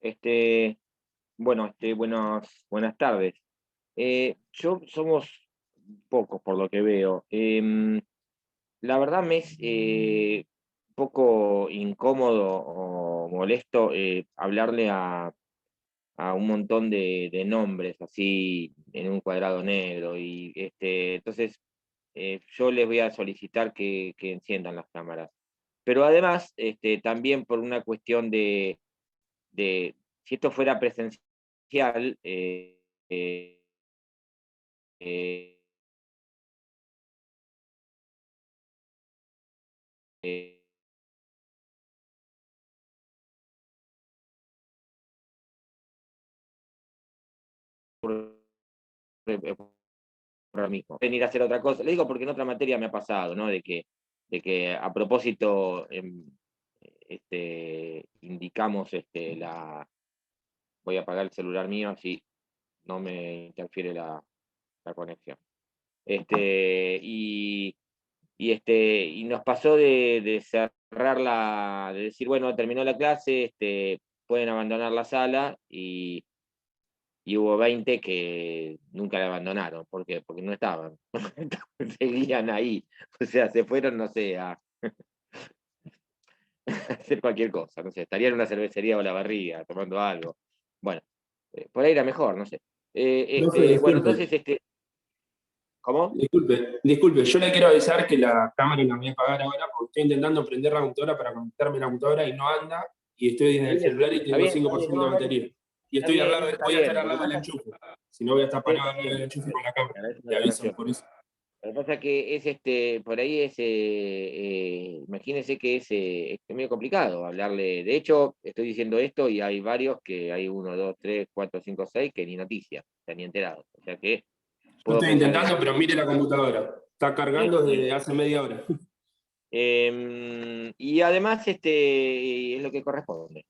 Este, bueno, buenas tardes. Somos pocos por lo que veo. La verdad me es un poco incómodo o molesto hablarle a un montón de nombres así en un cuadrado negro. Entonces, yo les voy a solicitar que enciendan las cámaras. Pero además, también por una cuestión de si esto fuera presencial, eh, eh, eh, por, por ahora mismo. Venir a hacer otra cosa. Le digo porque en otra materia me ha pasado, ¿no? De que a propósito indicamos voy a apagar el celular mío así no me interfiere la conexión. Y nos pasó de cerrar de decir, bueno, terminó la clase, pueden abandonar la sala, y hubo 20 que nunca la abandonaron. ¿Por qué? Porque no estaban, seguían ahí. O sea, se fueron, no sé, a hacer cualquier cosa, no sé, estarían en una cervecería o la barriga, tomando algo. Bueno, por ahí era mejor, no sé. Profe, Bueno, disculpe, entonces, ¿cómo? disculpe, yo le quiero avisar que la cámara la voy a apagar ahora porque estoy intentando prender la computadora para conectarme a la computadora y no anda, y estoy en Está el bien, celular y tengo está bien, 5% de no, no, batería. Y está estoy al bien, lado, eso está voy a estar bien. al Lo que lado del pasa es enchufe, si no voy a estar que parado al lado del enchufe con la cámara. agradezco la Le aviso aclaración. por eso. Lo que pasa es que es por ahí imagínense que es medio complicado hablarle. De hecho, estoy diciendo esto y hay varios que hay uno, dos, tres, cuatro, cinco, seis que ni noticias, ni enterados. O sea que Yo puedo estoy pensar intentando, eso. pero mire la computadora. Está cargando Este, desde hace media hora. y además es lo que corresponde.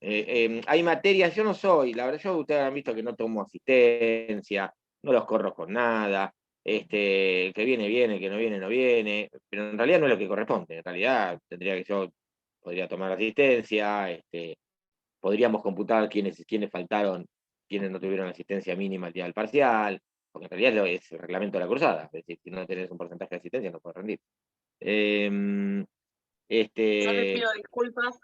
Hay materias, yo no soy, la verdad, ustedes han visto que no tomo asistencia, no los corro con nada, el que viene, viene, el que no viene, no viene, pero en realidad no es lo que corresponde. En realidad podría tomar asistencia, podríamos computar quiénes faltaron, quiénes no tuvieron asistencia mínima el día del parcial, porque en realidad es el reglamento de la cursada, es decir, si no tenés un porcentaje de asistencia no puedes rendir. Em, Yo le este, pido disculpas,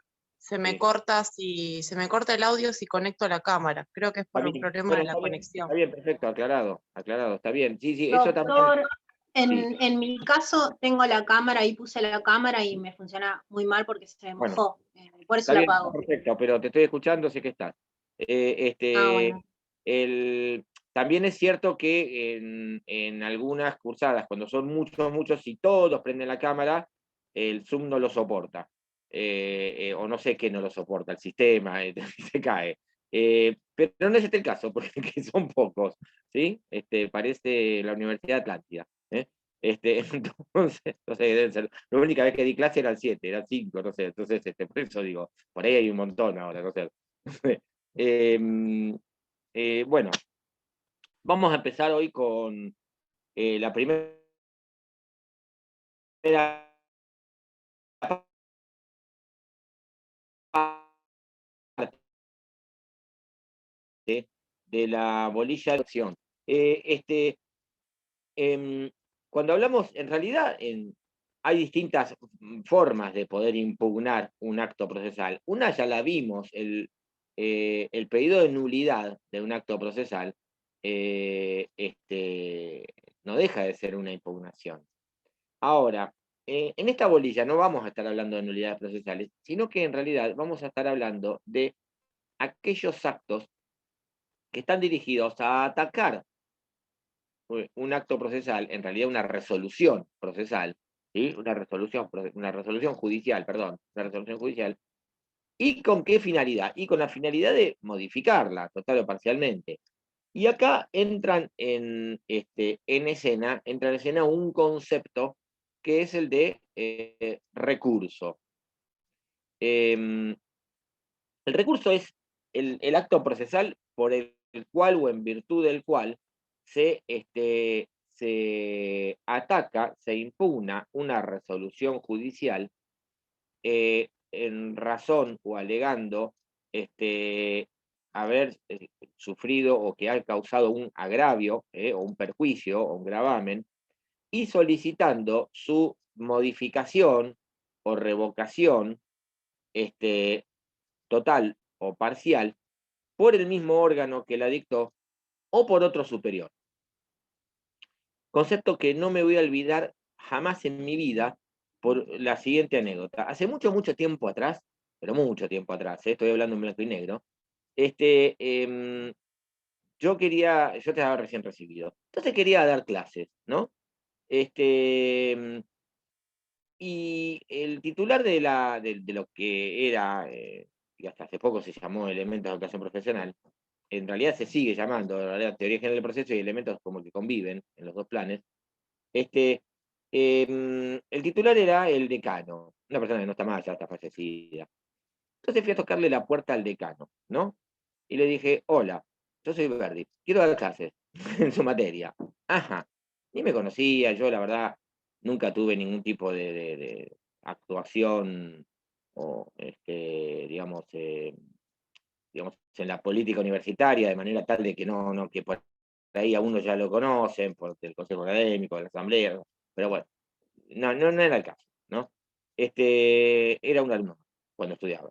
sí, se me corta el audio si conecto la cámara. Creo que es está por un bien. problema Bueno, de la está conexión. bien, perfecto, aclarado, está bien. Sí, sí, eso también, Doctor, sí. en mi caso tengo la cámara, ahí puse la cámara y me funciona muy mal porque se me Bueno, mojó, por eso está la bien, está apago. perfecto, pero te estoy escuchando, sé que estás. Ah, bueno. También es cierto que en algunas cursadas, cuando son muchos y todos prenden la cámara, el Zoom no lo soporta. O no sé qué no lo soporta, el sistema, se cae. Pero no es este el caso, porque son pocos, ¿sí? Parece la Universidad de Atlántida. ¿Eh? Entonces, no sé, deben ser. La única vez que di clase eran 7, eran 5, no sé. Entonces, por eso digo, por ahí hay un montón ahora, no sé. Em, bueno, vamos a empezar hoy con la primera parte de la bolilla de acción. Eh, este, em, Cuando hablamos, en realidad, hay distintas formas de poder impugnar un acto procesal. Una ya la vimos, el pedido de nulidad de un acto procesal no deja de ser una impugnación. Ahora, en esta bolilla no vamos a estar hablando de nulidades procesales, sino que en realidad vamos a estar hablando de aquellos actos que están dirigidos a atacar un acto procesal, en realidad una resolución procesal, ¿sí? Una resolución judicial, perdón, una resolución judicial. ¿Y con qué finalidad? Y con la finalidad de modificarla, total o parcialmente. Y acá entra en escena un concepto que es el de recurso. Eh, el recurso es el acto procesal por el cual o en virtud del cual se ataca, se impugna una resolución judicial en razón o alegando este, haber sufrido o que ha causado un agravio o un perjuicio o un gravamen, y solicitando su modificación o revocación total o parcial por el mismo órgano que la dictó o por otro superior. Concepto que no me voy a olvidar jamás en mi vida por la siguiente anécdota. Hace mucho, mucho tiempo atrás, pero mucho tiempo atrás, estoy hablando en blanco y negro, yo estaba recién recibido, entonces quería dar clases, ¿no? Y el titular de lo que era, y hasta hace poco se llamó Elementos de Educación Profesional, en realidad se sigue llamando, en realidad, Teoría General del Proceso y elementos como que conviven en los dos planes. El titular era el decano, una persona que no está más, ya está fallecida. Entonces fui a tocarle la puerta al decano, ¿no? Y le dije, hola, yo soy Verdi, quiero dar clases en su materia. Ajá, ni me conocía, yo la verdad nunca tuve ningún tipo de actuación o, digamos, en la política universitaria, de manera tal de que que por ahí a uno ya lo conocen, por el consejo académico, de la asamblea, pero bueno, no era el caso, ¿no? Era un alumno cuando estudiaba.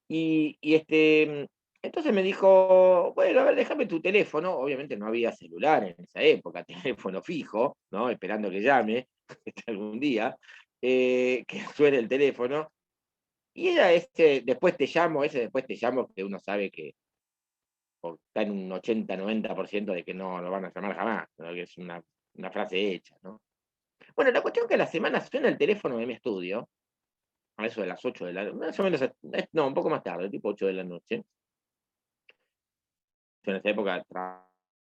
Entonces me dijo, bueno, a ver, déjame tu teléfono. Obviamente no había celular en esa época, teléfono fijo, ¿no? Esperando que llame algún día, que suene el teléfono. Y era después te llamo, ese después te llamo, que uno sabe que está en un 80-90% de que no lo van a llamar jamás, ¿no? Que es una frase hecha, ¿no? Bueno, la cuestión es que a la semana suena el teléfono de mi estudio, a eso de las 8 de la noche, más o menos, no, un poco más tarde, tipo 8 de la noche. Yo en esa época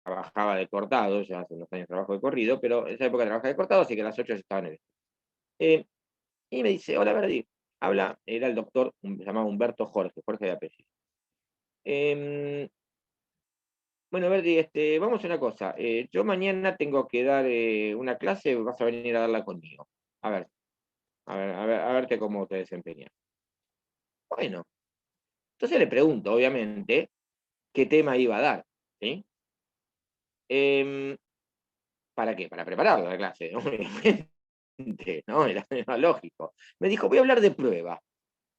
trabajaba de cortado, ya hace unos años trabajo de corrido, pero en esa época trabajaba de cortado, así que a las 8 ya estaba en el estudio. Y me dice, hola Verdi, era el doctor, se llamaba Humberto Jorge de apellido. Bueno, Verdi, vamos a hacer una cosa. Yo mañana tengo que dar una clase, vas a venir a darla conmigo. A ver, a verte cómo te desempeñas. Bueno, entonces le pregunto, obviamente, qué tema iba a dar, ¿sí? Em, ¿Para qué? Para preparar la clase, obviamente, ¿no? Era lógico. Me dijo, voy a hablar de prueba.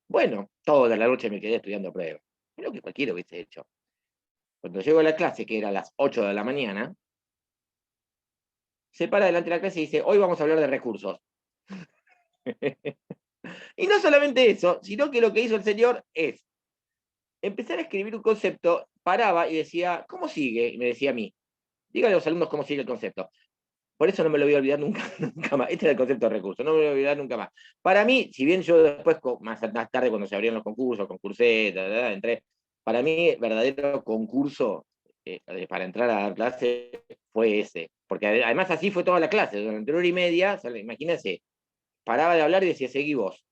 Bueno, toda la noche me quedé estudiando prueba. Es lo que cualquiera hubiese hecho. Cuando llego a la clase, que era a las 8 de la mañana, se para delante de la clase y dice, hoy vamos a hablar de recursos. Y no solamente eso, sino que lo que hizo el señor es empezar a escribir un concepto, paraba y decía, ¿cómo sigue? Y me decía a mí, dígale a los alumnos cómo sigue el concepto. Por eso no me lo voy a olvidar nunca, nunca más. Este era el concepto de recursos, no me lo voy a olvidar nunca más. Para mí, si bien yo después, más tarde, cuando se abrieron los concursos, concursé, entré, para mí, verdadero concurso para entrar a dar clase fue ese. Porque además así fue toda la clase, durante 1 hora y media, imagínense, paraba de hablar y decía, seguí vos.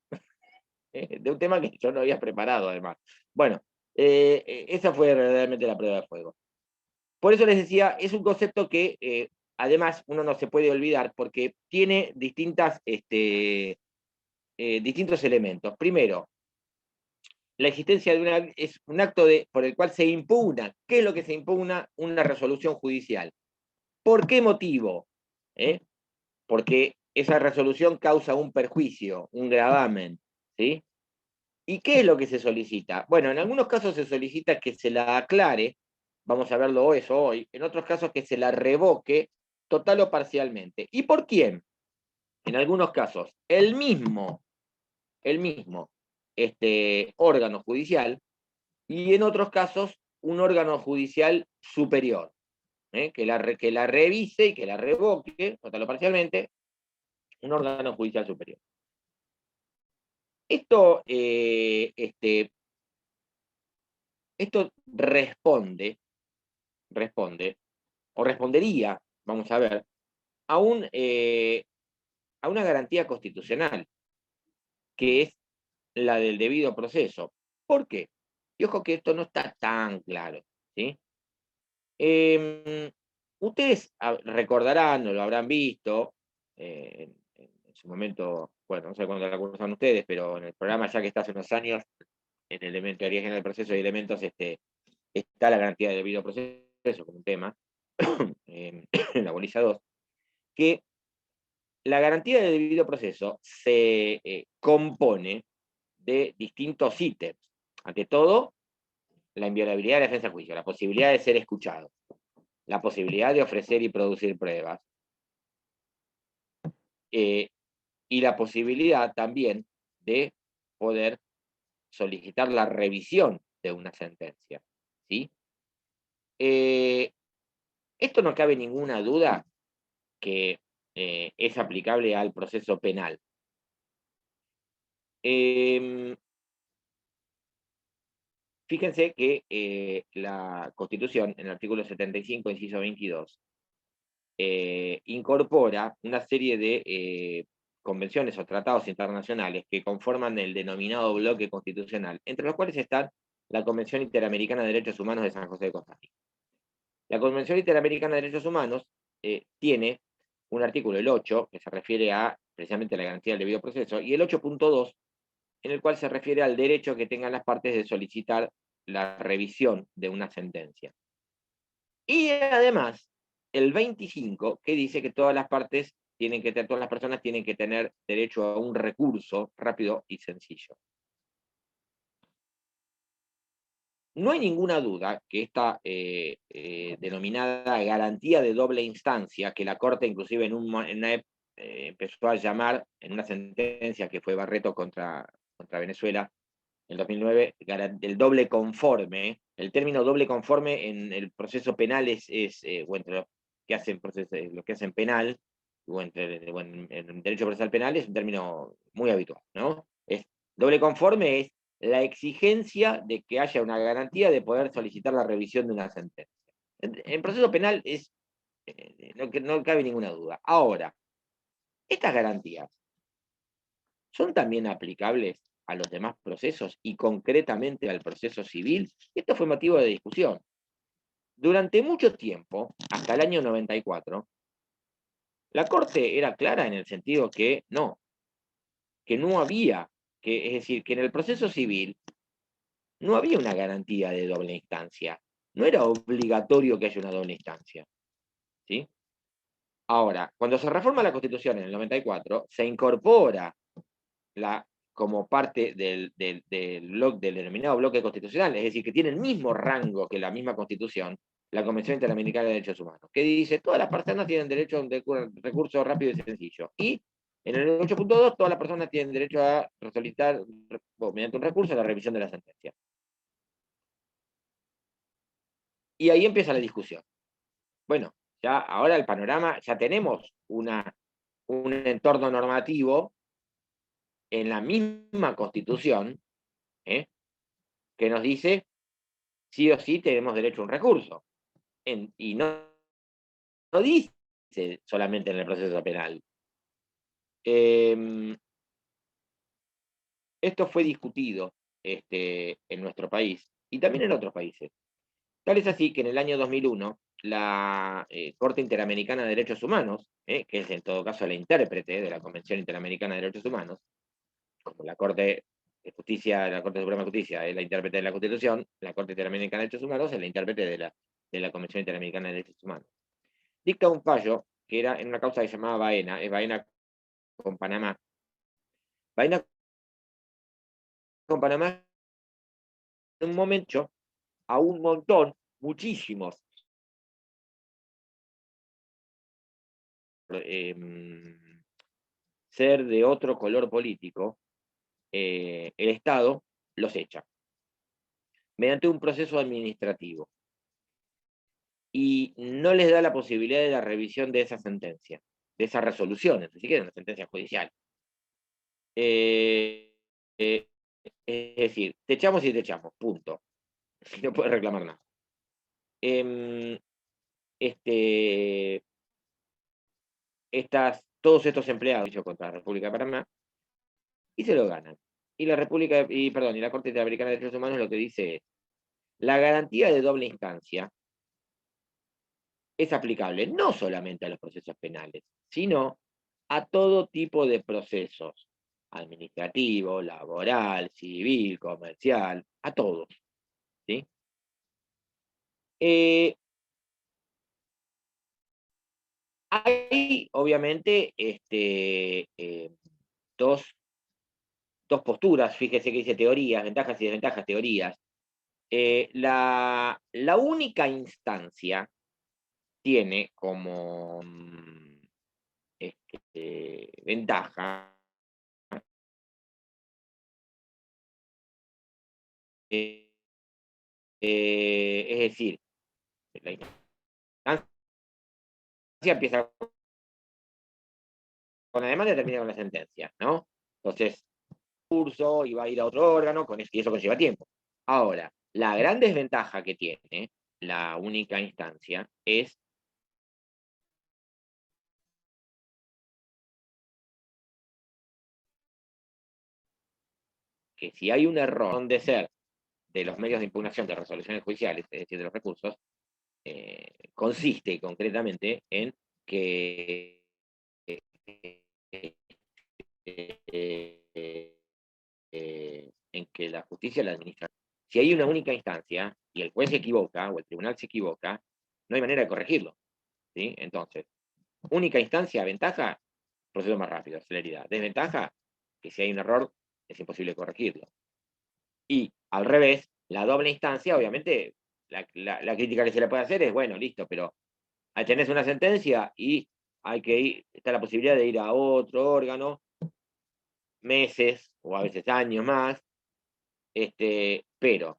De un tema que yo no había preparado, además. Bueno, esa fue realmente la prueba de fuego. Por eso les decía, es un concepto que además uno no se puede olvidar porque tiene distintos elementos. Primero, la existencia es un acto por el cual se impugna. ¿Qué es lo que se impugna? Una resolución judicial. ¿Por qué motivo? Porque esa resolución causa un perjuicio, un gravamen, ¿sí? ¿Y qué es lo que se solicita? Bueno, en algunos casos se solicita que se la aclare, vamos a verlo eso hoy, en otros casos que se la revoque total o parcialmente. ¿Y por quién? En algunos casos, el mismo órgano judicial, y en otros casos, un órgano judicial superior, que la revise y que la revoque, total o parcialmente, un órgano judicial superior. Esto responde, o respondería, vamos a ver, a una garantía constitucional, que es la del debido proceso. ¿Por qué? Y ojo que esto no está tan claro, ¿sí? Ustedes recordarán o lo habrán visto en su momento, bueno, no sé cuándo la cursan ustedes, pero en el programa ya que está hace unos años, en Teoría General del Proceso y Elementos, está la garantía del debido proceso como un tema, en la bolilla 2, que la garantía del debido proceso se compone de distintos ítems. Ante todo, la inviolabilidad de la defensa a juicio, la posibilidad de ser escuchado, la posibilidad de ofrecer y producir pruebas, y la posibilidad también de poder solicitar la revisión de una sentencia. ¿Sí? Esto no cabe ninguna duda que es aplicable al proceso penal. Fíjense que la Constitución, en el artículo 75, inciso 22, incorpora una serie de convenciones o tratados internacionales que conforman el denominado bloque constitucional, entre los cuales están la Convención Interamericana de Derechos Humanos de San José de Costa Rica. La Convención Interamericana de Derechos Humanos tiene un artículo, el 8, que se refiere a precisamente a la garantía del debido proceso, y el 8.2, en el cual se refiere al derecho que tengan las partes de solicitar la revisión de una sentencia. Y además, el 25, que dice que todas las partes todas las personas tienen que tener derecho a un recurso rápido y sencillo. No hay ninguna duda que esta denominada garantía de doble instancia, que la Corte inclusive empezó a llamar en una sentencia que fue Barreto contra Venezuela en 2009, el doble conforme. El término doble conforme en el proceso penal o entre lo que hacen penal, o en derecho procesal penal, es un término muy habitual, ¿no? Doble conforme es la exigencia de que haya una garantía de poder solicitar la revisión de una sentencia. En proceso penal no cabe ninguna duda. Ahora, estas garantías son también aplicables a los demás procesos y concretamente al proceso civil. Esto fue motivo de discusión. Durante mucho tiempo, hasta el año 94, la Corte era clara en el sentido que no había, es decir, que en el proceso civil no había una garantía de doble instancia. No era obligatorio que haya una doble instancia. ¿Sí? Ahora, cuando se reforma la Constitución en el 94, se incorpora como parte del denominado bloque constitucional, es decir, que tiene el mismo rango que la misma Constitución, la Convención Interamericana de Derechos Humanos, que dice todas las personas tienen derecho a un recurso rápido y sencillo. Y en el 8.2, todas las personas tienen derecho a solicitar, mediante un recurso, la revisión de la sentencia. Y ahí empieza la discusión. Bueno, ya ahora el panorama, ya tenemos un entorno normativo en la misma Constitución, que nos dice sí o sí tenemos derecho a un recurso. Y no dice solamente en el proceso penal. Esto fue discutido en nuestro país y también en otros países. Tal es así que en el año 2001, la Corte Interamericana de Derechos Humanos, que es en todo caso la intérprete de la Convención Interamericana de Derechos Humanos, como la Corte de Justicia, la Corte Suprema de Justicia es la intérprete de la Constitución, la Corte Interamericana de Derechos Humanos es la intérprete de la Convención Interamericana de Derechos Humanos. Dicta un fallo que era en una causa que se llamaba Baena, es Baena con Panamá. Baena con Panamá, en un momento, a un montón, muchísimos, ser de otro color político, el Estado los echa mediante un proceso administrativo y no les da la posibilidad de la revisión de esa sentencia, de esas resoluciones, ni siquiera una sentencia judicial. Es decir, te echamos y te echamos, punto. No puedes reclamar nada. Todos estos empleados contra la República de Panamá y se lo ganan. Y la Corte Interamericana de Derechos Humanos lo que dice es: la garantía de doble instancia es aplicable no solamente a los procesos penales, sino a todo tipo de procesos, administrativo, laboral, civil, comercial, a todos. ¿Sí? Eh, Hay, obviamente, dos posturas, fíjese que dice teorías, ventajas y desventajas, teorías. La única instancia tiene como ventaja, eh, es decir, la instancia empieza con la demanda y termina con la sentencia, ¿no? Entonces, curso y va a ir a otro órgano, y eso conlleva tiempo. Ahora, la gran desventaja que tiene la única instancia es que si hay un error de ser de los medios de impugnación de resoluciones judiciales, es decir, de los recursos, consiste concretamente en que la justicia la administra. Si hay una única instancia y el juez se equivoca o el tribunal se equivoca, no hay manera de corregirlo. ¿Sí? Entonces, única instancia, ventaja, procedo más rápido, celeridad. Desventaja, que si hay un error, es imposible corregirlo. Y al revés, la doble instancia, obviamente, la crítica que se le puede hacer es, bueno, listo, pero tenés una sentencia y hay que ir, está la posibilidad de ir a otro órgano, meses o a veces años más, pero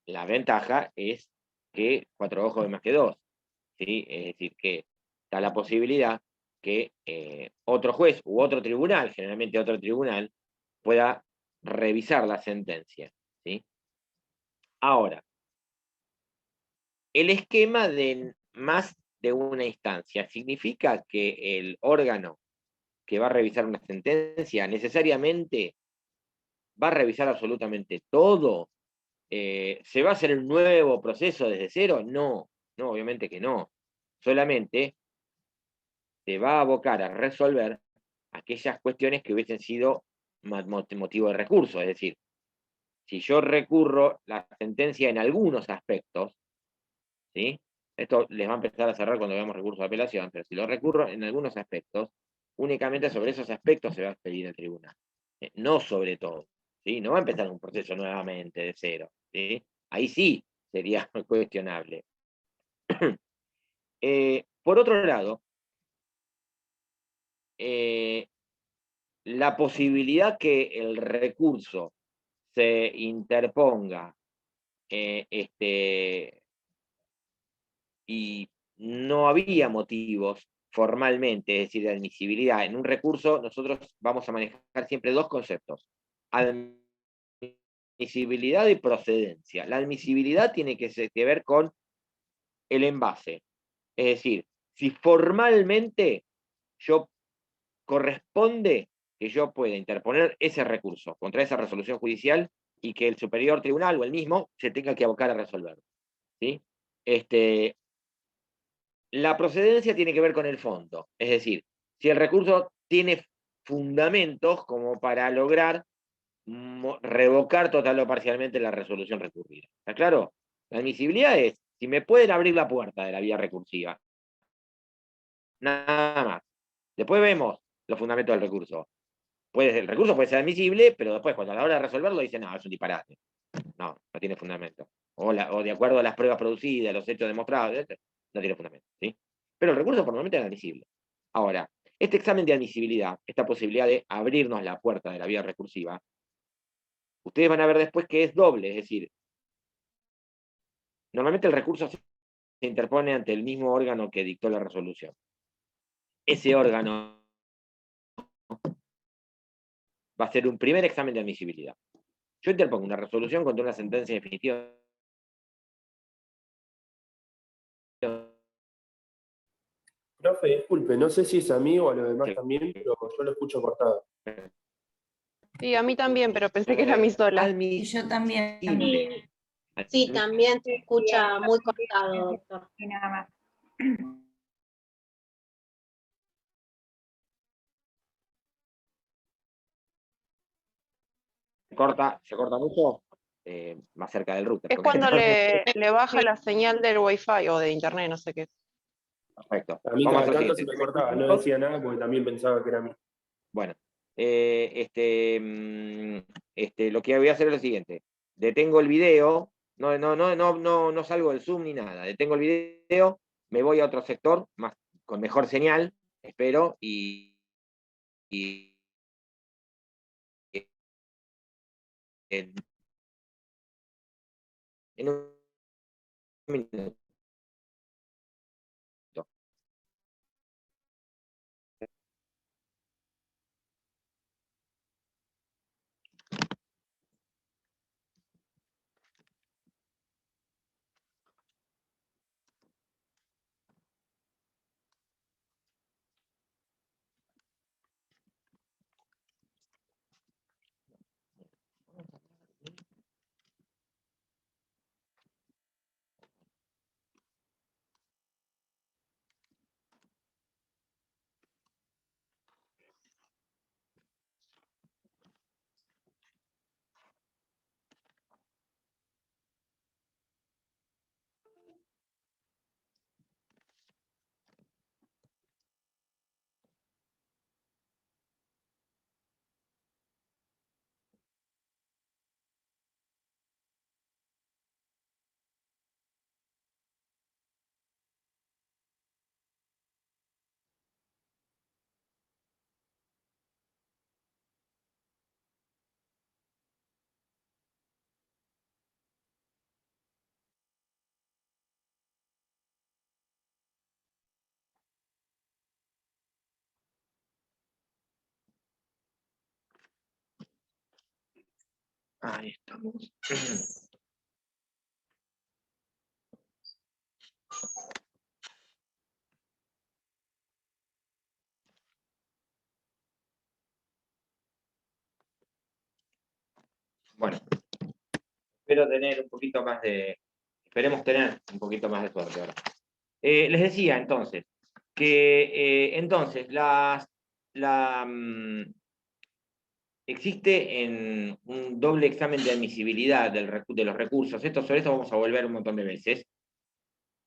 la ventaja es que 4 ojos es más que 2, ¿sí? Es decir, que está la posibilidad que otro juez u otro tribunal, generalmente otro tribunal, pueda revisar la sentencia, ¿sí? Ahora, el esquema de más de una instancia significa que el órgano que va a revisar una sentencia necesariamente va a revisar absolutamente todo. ¿Se va a hacer un nuevo proceso desde cero? No, no, obviamente que no. Solamente se va a abocar a resolver aquellas cuestiones que hubiesen sido motivo de recurso. Es decir, si yo recurro la sentencia en algunos aspectos, ¿sí? Esto les va a empezar a cerrar cuando veamos recurso de apelación, pero si lo recurro en algunos aspectos, únicamente sobre esos aspectos se va a expedir el tribunal. No sobre todo. ¿Sí? No va a empezar un proceso nuevamente de cero. ¿Sí? Ahí sí sería cuestionable. Por otro lado, la posibilidad que el recurso se interponga y no había motivos formalmente, es decir, de admisibilidad. En un recurso nosotros vamos a manejar siempre dos conceptos: admisibilidad y procedencia. La admisibilidad tiene que ver con el envase, es decir, si formalmente yo corresponde que yo pueda interponer ese recurso contra esa resolución judicial y que el superior tribunal o el mismo se tenga que abocar a resolverlo. ¿Sí? La procedencia tiene que ver con el fondo, es decir, si el recurso tiene fundamentos como para lograr revocar total o parcialmente la resolución recurrida. ¿Está claro? La admisibilidad es si me pueden abrir la puerta de la vía recursiva. Nada más. Después vemos los fundamentos del recurso. El recurso puede ser admisible, pero después, cuando a la hora de resolverlo, dicen, no, es un disparate. No, no tiene fundamento. O de acuerdo a las pruebas producidas, los hechos demostrados, no tiene fundamento. ¿Sí? Pero el recurso por el momento es admisible. Ahora, este examen de admisibilidad, esta posibilidad de abrirnos la puerta de la vía recursiva, ustedes van a ver después que es doble, es decir, normalmente el recurso se interpone ante el mismo órgano que dictó la resolución. Ese órgano va a ser un primer examen de admisibilidad. Yo interpongo una resolución contra una sentencia definitiva. Profe, disculpe, no sé si es a mí o a los demás también, pero yo lo escucho cortado. Sí, a mí también, pero pensé que era a mí sola. Y yo también. Sí, también se escucha muy cortado, doctor. Y nada más. Se corta mucho. más cerca del router. Es cuando le baja la señal del Wi-Fi o de internet, no sé qué. Perfecto. A mí Vamos a cada hacer lo tanto se siguiente. me cortaba, no decía nada porque también pensaba que era mí. Bueno, lo que voy a hacer es lo siguiente. Detengo el video, no salgo del Zoom ni nada. Detengo el video, me voy a otro sector con mejor señal, espero, y en un minuto. Ahí estamos. Bueno, esperemos tener un poquito más de suerte ahora. Les decía entonces que existe en un doble examen de admisibilidad de los recursos. Sobre esto vamos a volver un montón de veces.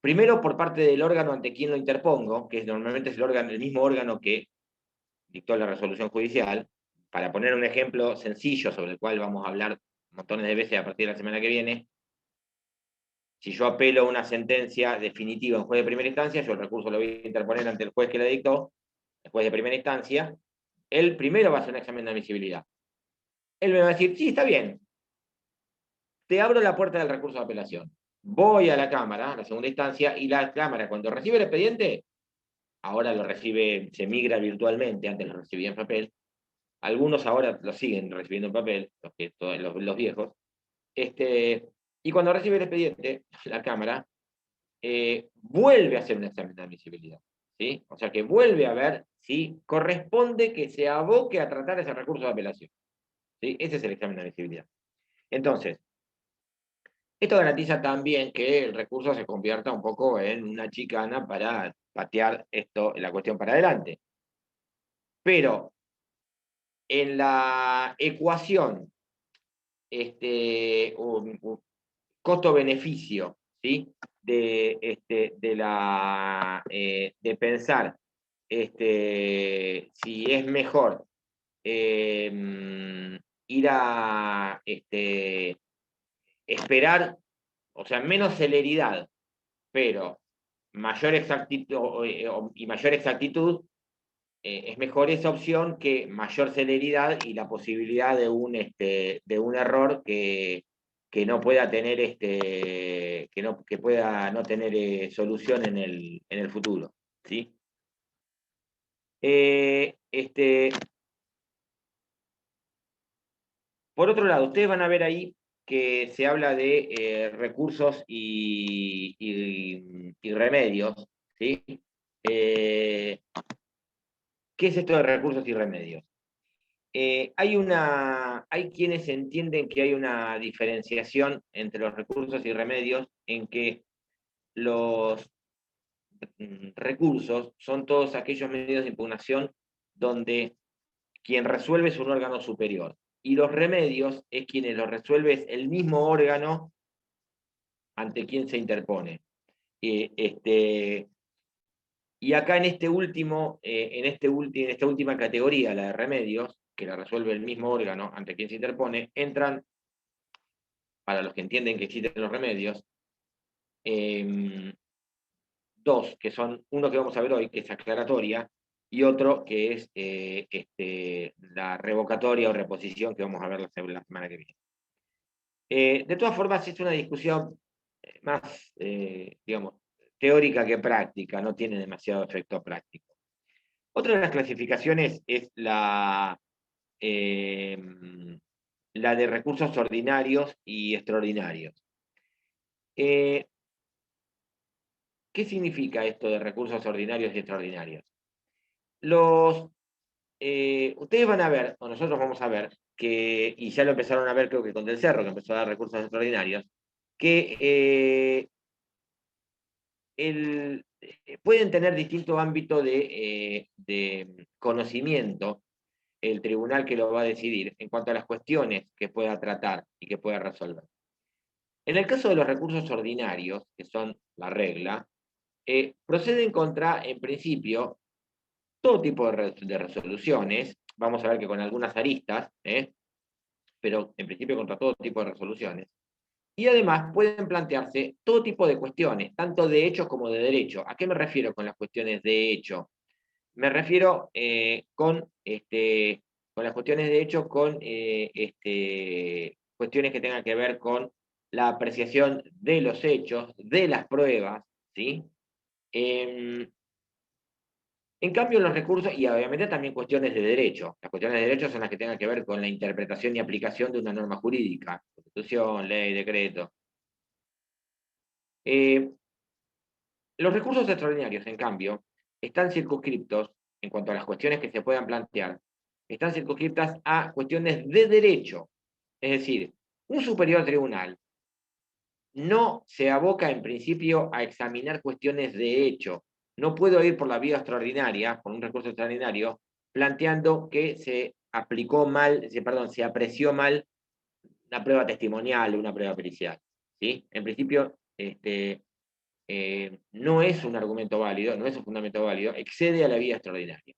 Primero, por parte del órgano ante quien lo interpongo, que normalmente es el mismo órgano que dictó la resolución judicial. Para poner un ejemplo sencillo sobre el cual vamos a hablar montones de veces a partir de la semana que viene, si yo apelo una sentencia definitiva en juez de primera instancia, yo el recurso lo voy a interponer ante el juez que la dictó, el juez de primera instancia, él primero va a hacer un examen de admisibilidad. Él me va a decir, sí, está bien, te abro la puerta del recurso de apelación. Voy a la Cámara, a la segunda instancia, y la Cámara, cuando recibe el expediente, ahora lo recibe, se migra virtualmente, antes lo recibía en papel, algunos ahora lo siguen recibiendo en papel, los viejos, y cuando recibe el expediente, la Cámara vuelve a hacer un examen de admisibilidad, ¿sí? O sea que vuelve a ver si corresponde que se aboque a tratar ese recurso de apelación, ¿sí? Ese es el examen de admisibilidad. Entonces, esto garantiza también que el recurso se convierta un poco en una chicana para patear la cuestión para adelante. Pero en la ecuación costo-beneficio, ¿sí? de pensar si es mejor ir a esperar, o sea, menos celeridad, pero mayor exactitud y mayor exactitud, es mejor esa opción que mayor celeridad y la posibilidad de un error que no pueda tener que pueda no tener solución en el futuro, ¿sí? Por otro lado, ustedes van a ver ahí que se habla de recursos y remedios, ¿sí? ¿Qué es esto de recursos y remedios? Hay quienes entienden que hay una diferenciación entre los recursos y remedios en que los recursos son todos aquellos medios de impugnación donde quien resuelve es un órgano superior. y los remedios es quienes los resuelve, es el mismo órgano ante quien se interpone. Y acá en esta última categoría, la de remedios, que la resuelve el mismo órgano ante quien se interpone, entran, para los que entienden que existen los remedios, dos, que son uno que vamos a ver hoy, que es aclaratoria, y otro que es la revocatoria o reposición, que vamos a ver la semana que viene. De todas formas, es una discusión más, digamos, teórica que práctica, no tiene demasiado efecto práctico. Otra de las clasificaciones es la de recursos ordinarios y extraordinarios. ¿Qué significa esto de recursos ordinarios y extraordinarios? Ustedes van a ver, o nosotros vamos a ver, y ya lo empezaron a ver creo que con Del Cerro, que empezó a dar recursos extraordinarios, que pueden tener distinto ámbito de conocimiento el tribunal que lo va a decidir en cuanto a las cuestiones que pueda tratar y que pueda resolver. En el caso de los recursos ordinarios, que son la regla, proceden contra, en principio, todo tipo de resoluciones, vamos a ver que con algunas aristas, pero en principio contra todo tipo de resoluciones, y además pueden plantearse todo tipo de cuestiones, tanto de hecho como de derecho. ¿A qué me refiero con las cuestiones de hecho? Me refiero con las cuestiones de hecho, con cuestiones que tengan que ver con la apreciación de los hechos, de las pruebas, ¿sí? En cambio, los recursos, y obviamente también cuestiones de derecho. Las cuestiones de derecho son las que tengan que ver con la interpretación y aplicación de una norma jurídica, constitución, ley, decreto. Los recursos extraordinarios, en cambio, están circunscriptos, en cuanto a las cuestiones que se puedan plantear, están circunscriptas a cuestiones de derecho. Es decir, un superior tribunal no se aboca en principio a examinar cuestiones de hecho. No puedo ir por la vía extraordinaria, por un recurso extraordinario, planteando que se aplicó mal, se apreció mal una prueba testimonial o una prueba pericial. ¿Sí? En principio, no es un argumento válido, no es un fundamento válido, excede a la vía extraordinaria.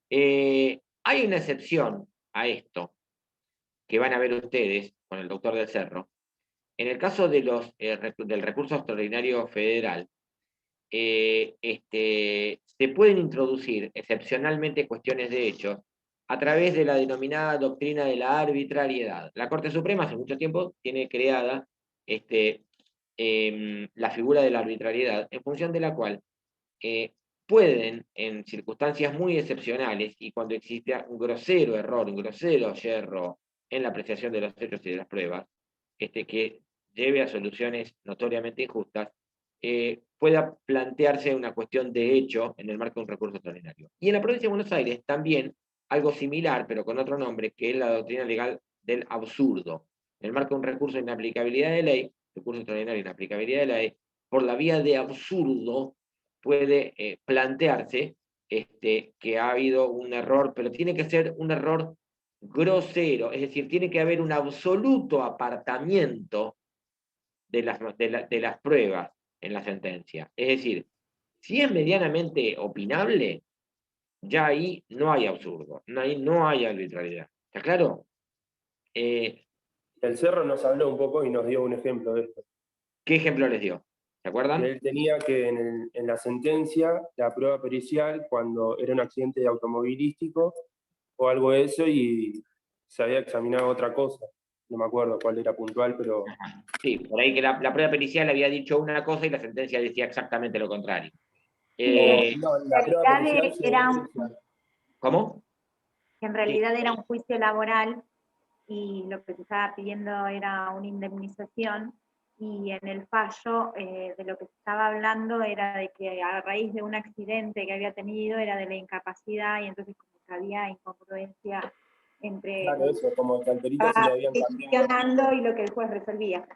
Hay una excepción a esto, que van a ver ustedes con el doctor Del Cerro. En el caso de del recurso extraordinario federal, se pueden introducir excepcionalmente cuestiones de hechos a través de la denominada doctrina de la arbitrariedad. La Corte Suprema hace mucho tiempo tiene creada la figura de la arbitrariedad, en función de la cual pueden, en circunstancias muy excepcionales, y cuando exista un grosero error, un grosero yerro en la apreciación de los hechos y de las pruebas, que lleve a soluciones notoriamente injustas, pueda plantearse una cuestión de hecho en el marco de un recurso extraordinario. Y en la provincia de Buenos Aires también algo similar, pero con otro nombre, que es la doctrina legal del absurdo. En el marco de un recurso de inaplicabilidad de ley, recurso extraordinario de inaplicabilidad de ley, por la vía de absurdo puede plantearse que ha habido un error, pero tiene que ser un error grosero, es decir, tiene que haber un absoluto apartamiento de las pruebas en la sentencia. Es decir, si es medianamente opinable, ya ahí no hay absurdo, ahí no hay arbitrariedad. ¿Está claro? El Cerro nos habló un poco y nos dio un ejemplo de esto. ¿Qué ejemplo les dio? ¿Se acuerdan? Que él tenía que en la sentencia, la prueba pericial, cuando era un accidente de automovilístico o algo de eso, y se había examinado otra cosa. No me acuerdo cuál era puntual, pero... Sí, por ahí que la prueba pericial había dicho una cosa y la sentencia decía exactamente lo contrario. No, la prueba pericial Era ¿Cómo? que en realidad era un juicio laboral y lo que se estaba pidiendo era una indemnización, y en el fallo de lo que se estaba hablando era de que a raíz de un accidente que había tenido era de la incapacidad, y entonces como que había incongruencia entre Claro, eso, como que al perito se le habían cambiado. funcionando y lo que el juez resolvía.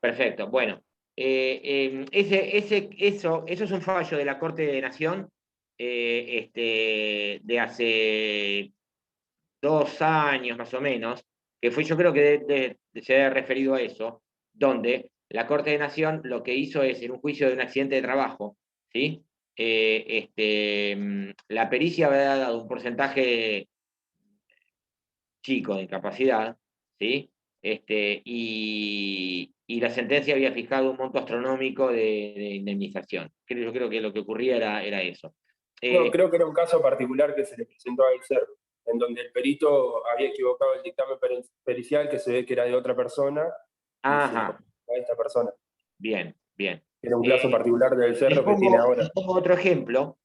Perfecto, bueno. Eso es un fallo de la Corte de Nación de hace 2 años más o menos, que fue, yo creo que se ha referido a eso, donde la Corte de Nación lo que hizo es, en un juicio de un accidente de trabajo, ¿sí? La pericia había dado un porcentaje chico de incapacidad, ¿sí? Y la sentencia había fijado un monto astronómico de indemnización. Yo creo que lo que ocurría era eso. No, creo que era un caso particular que se le presentó al CERN, en donde el perito había equivocado el dictamen pericial, que se ve que era de otra persona, y se le Ajá, presentó a esta persona. bien, bien. Era un caso particular del cerro que tiene ahora. Les pongo otro ejemplo,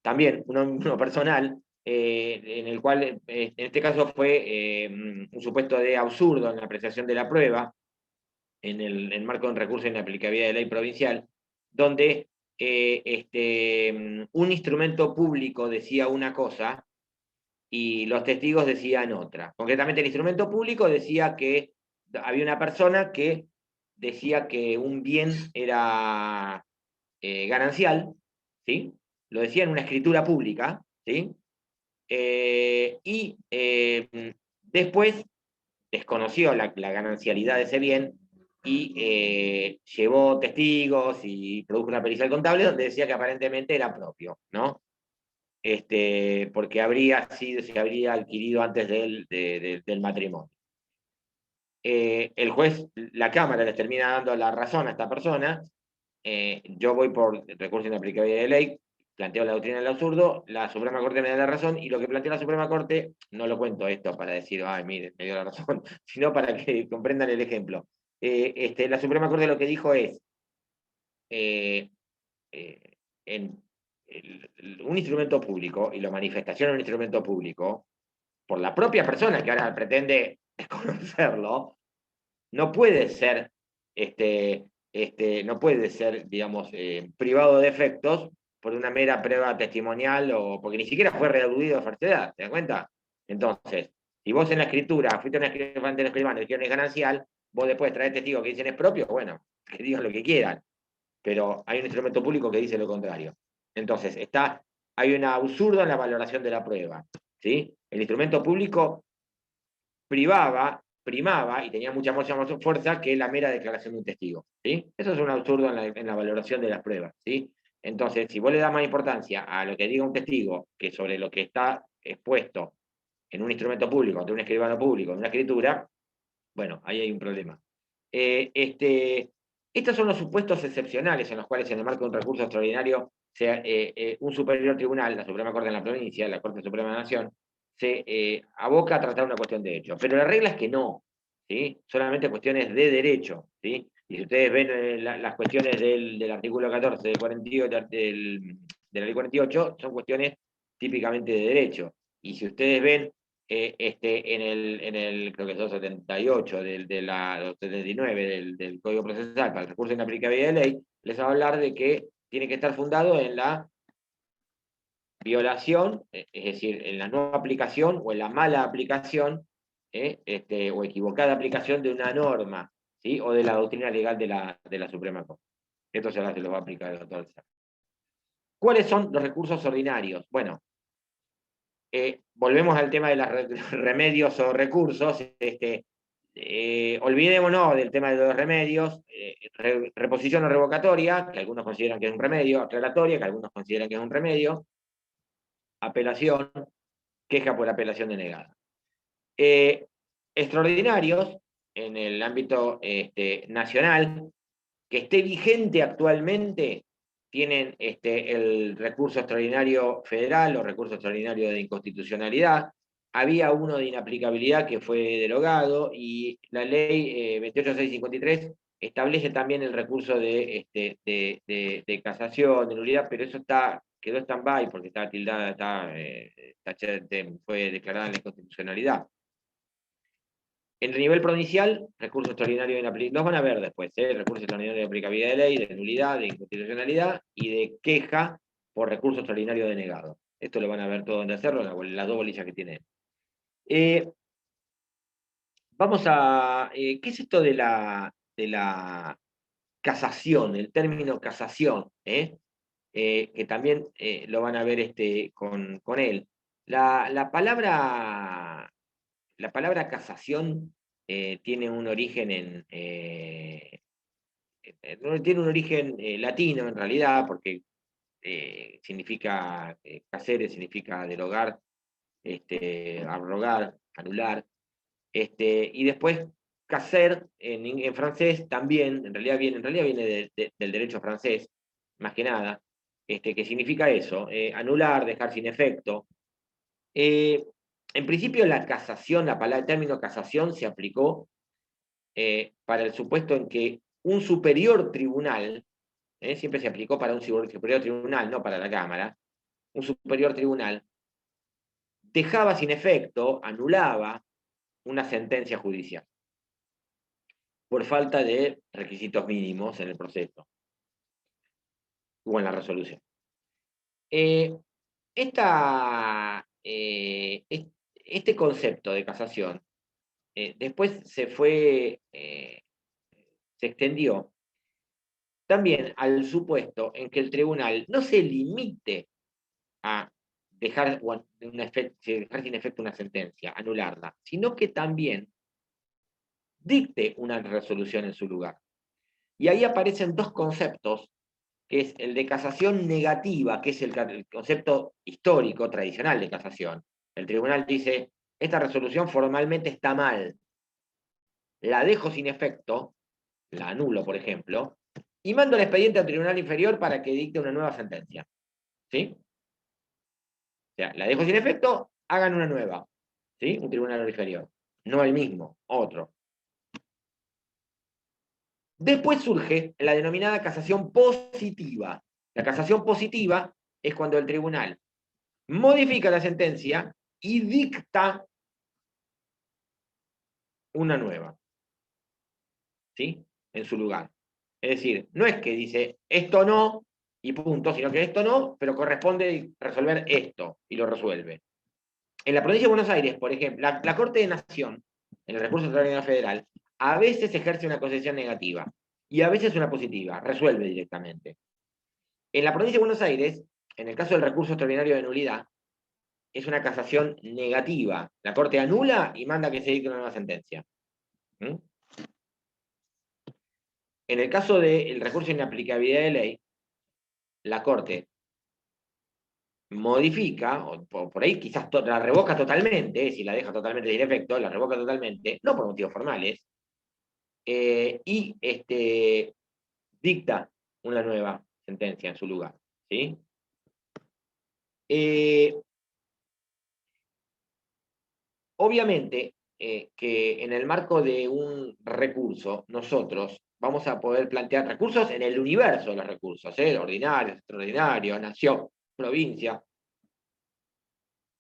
también uno personal, en el cual, en este caso fue un supuesto de absurdo en la apreciación de la prueba, en el marco de un recurso de inaplicabilidad de ley provincial, donde un instrumento público decía una cosa y los testigos decían otra. Concretamente, el instrumento público decía que había una persona que decía que un bien era ganancial, ¿sí? Lo decía en una escritura pública, ¿sí? Después desconoció la ganancialidad de ese bien y llevó testigos y produjo una pericial contable donde decía que aparentemente era propio, ¿no? Porque se habría adquirido antes del matrimonio. El juez, la Cámara les termina dando la razón a esta persona. Yo voy por recurso de inaplicabilidad de ley, planteo la doctrina del absurdo, la Suprema Corte me da la razón, y lo que plantea la Suprema Corte, no lo cuento esto para decir, ay, mire, me dio la razón, sino para que comprendan el ejemplo. La Suprema Corte lo que dijo es, eh, en un instrumento público, y la manifestación de un instrumento público, por la propia persona que ahora pretende desconocerlo, no puede ser, no puede ser, digamos, privado de efectos por una mera prueba testimonial o porque ni siquiera fue readucido de falsedad, ¿te das cuenta? Entonces, si vos en la escritura fuiste ante el escribano y dijeron es ganancial, vos después traes testigos que dicen es propio, bueno, que digan lo que quieran, pero hay un instrumento público que dice lo contrario. Entonces, hay un absurdo en la valoración de la prueba, ¿sí? El instrumento público primaba y tenía mucha más fuerza que la mera declaración de un testigo, ¿sí? Eso es un absurdo en la valoración de las pruebas, ¿sí? Entonces, si vos le das más importancia a lo que diga un testigo que sobre lo que está expuesto en un instrumento público, ante un escribano público, en una escritura, bueno, ahí hay un problema. Estos son los supuestos excepcionales en los cuales, en el marco de un recurso extraordinario, un superior tribunal, la Suprema Corte de la provincia, la Corte Suprema de la Nación, se aboca a tratar una cuestión de derecho. Pero la regla es que no, ¿sí? Solamente cuestiones de derecho, ¿sí? Y si ustedes ven las cuestiones del artículo 14 del 48, de la ley 48, son cuestiones típicamente de derecho. Y si ustedes ven creo que es 278 de la 279 del Código Procesal para el recurso de inaplicabilidad de ley, les va a hablar de que tiene que estar fundado en la violación, es decir, en la no aplicación o en la mala aplicación, o equivocada aplicación de una norma, ¿sí? O de la doctrina legal de la Suprema Corte. Esto se lo va a aplicar el doctor. ¿Cuáles son los recursos ordinarios? Bueno, volvemos al tema de los remedios o recursos. Olvidémonos del tema de los remedios. Reposición o revocatoria, que algunos consideran que es un remedio, aclaratoria, que algunos consideran que es un remedio, apelación, queja por apelación denegada. Extraordinarios, en el ámbito nacional, que esté vigente actualmente, tienen el recurso extraordinario federal o recurso extraordinario de inconstitucionalidad. Había uno de inaplicabilidad que fue derogado y la ley 28653 establece también el recurso de casación, de nulidad, pero eso quedó stand-by porque estaba tildada, fue declarada en la inconstitucionalidad. En el nivel provincial, recurso extraordinario de inaplicabilidad, los van a ver después, recurso extraordinario de aplicabilidad de ley, de nulidad, de inconstitucionalidad y de queja por recurso extraordinario denegado. Esto lo van a ver todo donde hacerlo, las dos bolillas que tiene. Vamos a... ¿qué es esto de la casación, el término casación? Que también lo van a ver con él. La palabra casación tiene un origen tiene un origen latino en realidad, porque significa casere, significa derogar, abrogar, anular, y después caser en francés también, en realidad viene del derecho francés, más que nada, que significa eso, anular, dejar sin efecto. En principio la casación, el término casación se aplicó para el supuesto en que un superior tribunal, siempre se aplicó para un superior tribunal, no para la Cámara, un superior tribunal dejaba sin efecto, anulaba una sentencia judicial por falta de requisitos mínimos en el proceso o en la resolución. Este concepto de casación después se extendió también al supuesto en que el tribunal no se limite a dejar sin efecto una sentencia, anularla, sino que también dicte una resolución en su lugar. Y ahí aparecen dos conceptos, que es el de casación negativa, que es el concepto histórico, tradicional de casación. El tribunal dice, esta resolución formalmente está mal, la dejo sin efecto, la anulo, por ejemplo, y mando el expediente al tribunal inferior para que dicte una nueva sentencia. ¿Sí? O sea, la dejo sin efecto, hagan una nueva. ¿Sí? Un tribunal inferior. No el mismo, otro. Después surge la denominada casación positiva. La casación positiva es cuando el tribunal modifica la sentencia y dicta una nueva, ¿sí? En su lugar. Es decir, no es que dice esto no y punto, sino que esto no, pero corresponde resolver esto y lo resuelve. En la provincia de Buenos Aires, por ejemplo, la Corte de Nación, en el recurso extraordinario federal, a veces ejerce una concesión negativa y a veces una positiva, resuelve directamente. En la provincia de Buenos Aires, en el caso del recurso extraordinario de nulidad, es una casación negativa. La Corte anula y manda que se dicte una nueva sentencia. ¿Mm? En el caso del recurso de inaplicabilidad de ley, la Corte modifica, o por ahí quizás la revoca totalmente, si la deja totalmente sin efecto, la revoca totalmente, no por motivos formales, y dicta una nueva sentencia en su lugar. ¿Sí? Obviamente que en el marco de un recurso, nosotros vamos a poder plantear recursos en el universo de los recursos, ordinario, extraordinario, nación, provincia.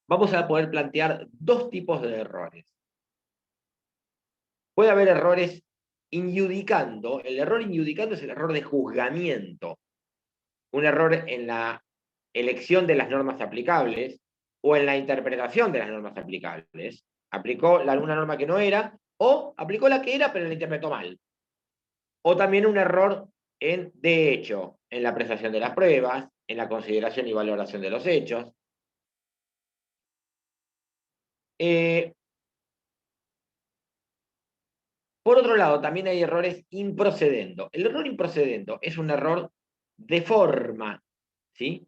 Vamos a poder plantear dos tipos de errores. Puede haber errores injudicando. El error injudicando es el error de juzgamiento. Un error en la elección de las normas aplicables o en la interpretación de las normas aplicables. Aplicó una norma que no era, o aplicó la que era, pero la interpretó mal. O también un error de hecho, en la apreciación de las pruebas, en la consideración y valoración de los hechos. Por otro lado, también hay errores improcedendo. El error improcedendo es un error de forma, ¿sí?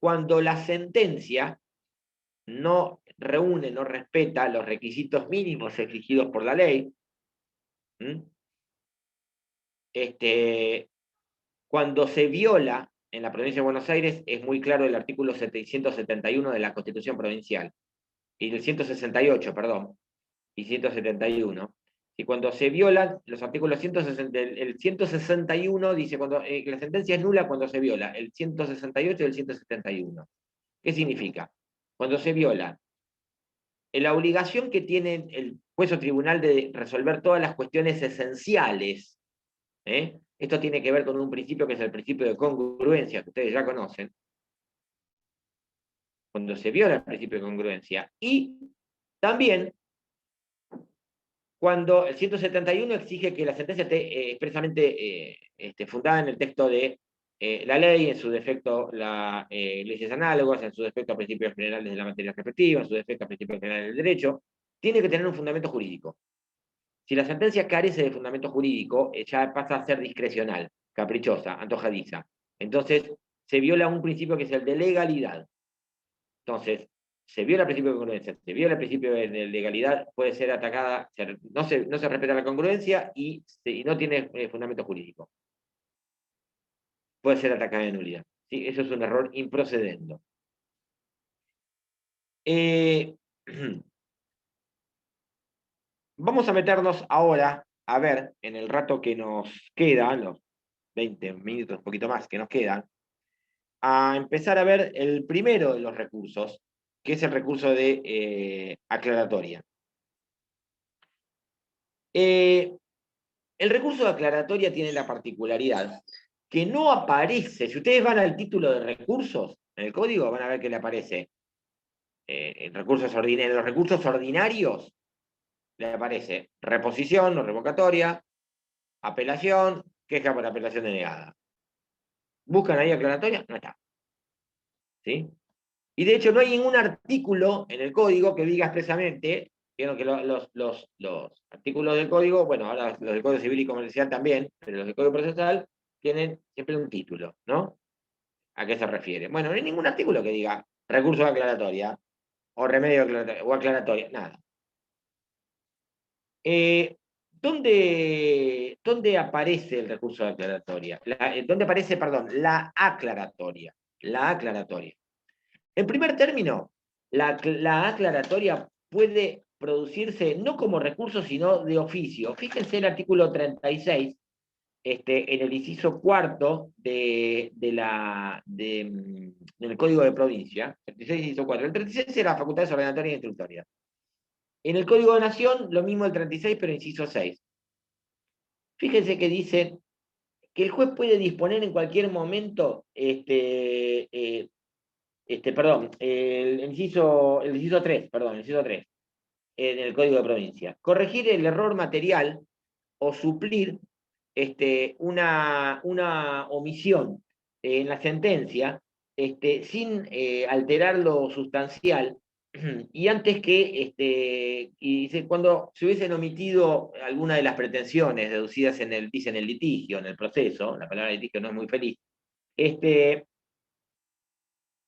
Cuando la sentencia no reúne, no respeta los requisitos mínimos exigidos por la ley. Cuando se viola, en la provincia de Buenos Aires, es muy claro el artículo 771 de la Constitución Provincial, y del 168, perdón, y 171, y cuando se violan los artículos 160, el 161 dice que la sentencia es nula cuando se viola el 168 y el 171. ¿Qué significa? Cuando se viola la obligación que tiene el juez o tribunal de resolver todas las cuestiones esenciales. Esto tiene que ver con un principio que es el principio de congruencia, que ustedes ya conocen. Cuando se viola el principio de congruencia. Y también cuando el 171 exige que la sentencia esté expresamente fundada en el texto de la ley, en su defecto leyes análogas, en su defecto principios generales de la materia respectiva, en su defecto principios generales del derecho, tiene que tener un fundamento jurídico. Si la sentencia carece de fundamento jurídico, ya pasa a ser discrecional, caprichosa, antojadiza. Entonces, se viola un principio que es el de legalidad. Entonces, se viola el principio de congruencia, se viola el principio de legalidad, puede ser atacada, no se respeta la congruencia y no tiene fundamento jurídico. Puede ser atacada de nulidad. ¿Sí? Eso es un error improcedendo. Vamos a meternos ahora, a ver, en el rato que nos queda, los 20 minutos, un poquito más que nos quedan, a empezar a ver el primero de los recursos, que es el recurso de aclaratoria. El recurso de aclaratoria tiene la particularidad que no aparece, si ustedes van al título de recursos, en el código van a ver que le aparece en los recursos ordinarios, le aparece reposición o revocatoria, apelación, queja por apelación denegada. ¿Buscan ahí aclaratoria? No está. ¿Sí? Y de hecho no hay ningún artículo en el código que diga expresamente, vieron que los artículos del código, bueno, ahora los del Código Civil y Comercial también, pero los del Código Procesal tienen siempre un título, ¿no? ¿A qué se refiere? Bueno, no hay ningún artículo que diga recurso de aclaratoria, o remedio aclaratoria, o aclaratoria, nada. ¿Dónde aparece el recurso de aclaratoria? ¿Dónde aparece, perdón, la aclaratoria? La aclaratoria. En primer término, la aclaratoria puede producirse no como recurso, sino de oficio. Fíjense el artículo 36, en el inciso cuarto del Código de Provincia. 36, inciso 4. El 36 era facultades ordenatorias e instructorias. En el Código de Nación, lo mismo el 36, pero inciso 6. Fíjense que dice que el juez puede disponer en cualquier momento, el inciso 3, en el Código de Provincia. Corregir el error material o suplir una omisión en la sentencia sin alterar lo sustancial, y antes que, y dice, cuando se hubiesen omitido alguna de las pretensiones deducidas dice en el litigio, en el proceso, la palabra litigio no es muy feliz, y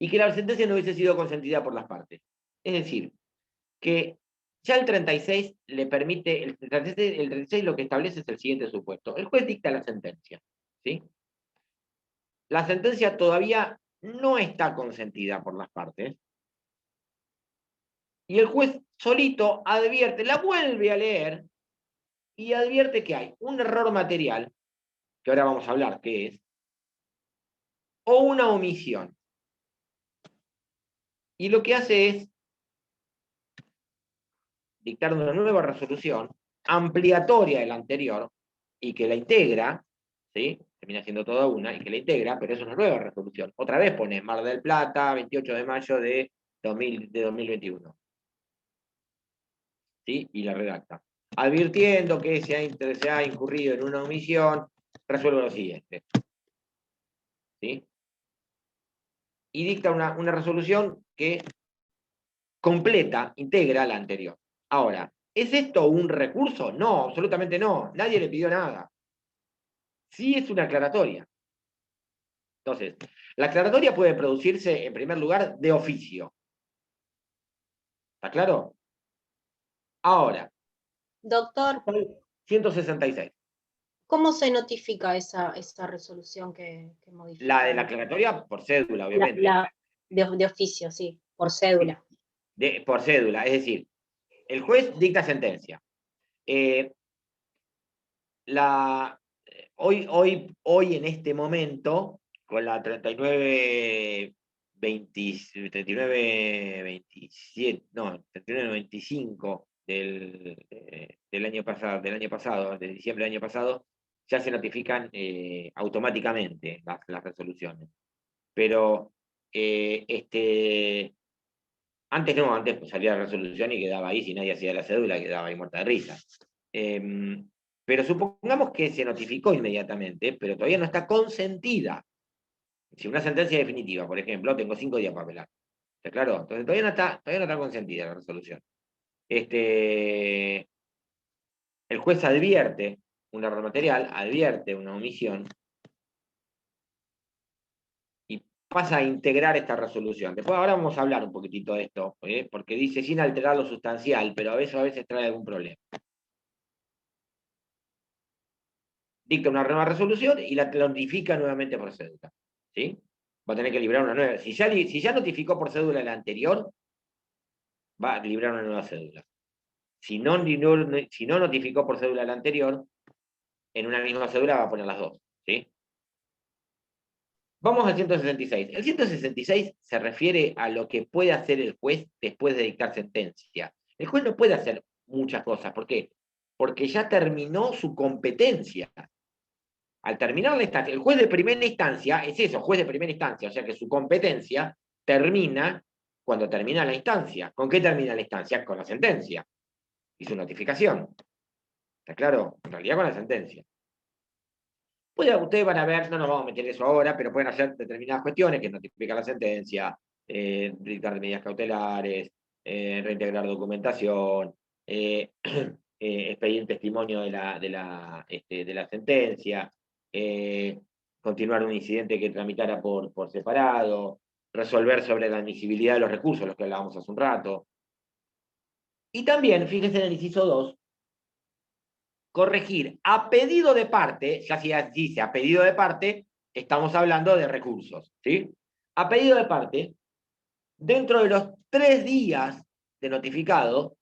que la sentencia no hubiese sido consentida por las partes. Es decir, que ya el 36 le permite, el 36 lo que establece es el siguiente supuesto. El juez dicta la sentencia, ¿sí? La sentencia todavía no está consentida por las partes, y el juez solito advierte, la vuelve a leer, y advierte que hay un error material, que ahora vamos a hablar qué es, o una omisión. Y lo que hace es dictar una nueva resolución ampliatoria de la anterior y que la integra, ¿sí? Termina siendo toda una y que la integra, pero es una nueva resolución. Otra vez pone Mar del Plata, 28 de mayo de 2021. ¿Sí? Y la redacta. Advirtiendo que se ha incurrido en una omisión, resuelve lo siguiente. ¿Sí? Y dicta una resolución que completa, integra la anterior. Ahora, ¿es esto un recurso? No, absolutamente no. Nadie le pidió nada. Sí es una aclaratoria. Entonces, la aclaratoria puede producirse, en primer lugar, de oficio. ¿Está claro? Ahora. Doctor. 166. ¿Cómo se notifica esa resolución que modifica? La de la aclaratoria por cédula, obviamente. De oficio, sí, por cédula. Por cédula, es decir, el juez dicta sentencia. Hoy en este momento, con la 3995 del año pasado, de diciembre del año pasado, ya se notifican automáticamente las resoluciones. Pero antes no, antes pues salía la resolución y quedaba ahí, si nadie hacía la cédula, quedaba ahí muerta de risa. Pero supongamos que se notificó inmediatamente, pero todavía no está consentida. Si una sentencia definitiva, por ejemplo, tengo 5 días para apelar. ¿Está claro? Entonces todavía no está consentida la resolución. El juez advierte un error material, advierte una omisión, y pasa a integrar esta resolución. Después ahora vamos a hablar un poquitito de esto, porque dice sin alterar lo sustancial, pero a veces trae algún problema. Dicta una nueva resolución y la notifica nuevamente por cédula. ¿Sí? Va a tener que librar una nueva. Si ya notificó por cédula la anterior, va a librar una nueva cédula. Si no notificó por cédula la anterior, en una misma cédula va a poner las dos. ¿Sí? Vamos al 166. El 166 se refiere a lo que puede hacer el juez después de dictar sentencia. El juez no puede hacer muchas cosas. ¿Por qué? Porque ya terminó su competencia. Al terminar la instancia, el juez de primera instancia es eso, juez de primera instancia, o sea que su competencia termina cuando termina la instancia. ¿Con qué termina la instancia? Con la sentencia y su notificación. ¿Está claro? En realidad con la sentencia. Ustedes van a ver, no nos vamos a meter eso ahora, pero pueden hacer determinadas cuestiones, que notificar la sentencia, dictar medidas cautelares, reintegrar documentación, expedir testimonio de la sentencia, continuar un incidente que tramitara por separado, resolver sobre la admisibilidad de los recursos, los que hablábamos hace un rato. Y también, fíjense en el inciso 2, corregir a pedido de parte, ya si dice a pedido de parte, estamos hablando de recursos, ¿sí? A pedido de parte, dentro de los 3 días de notificado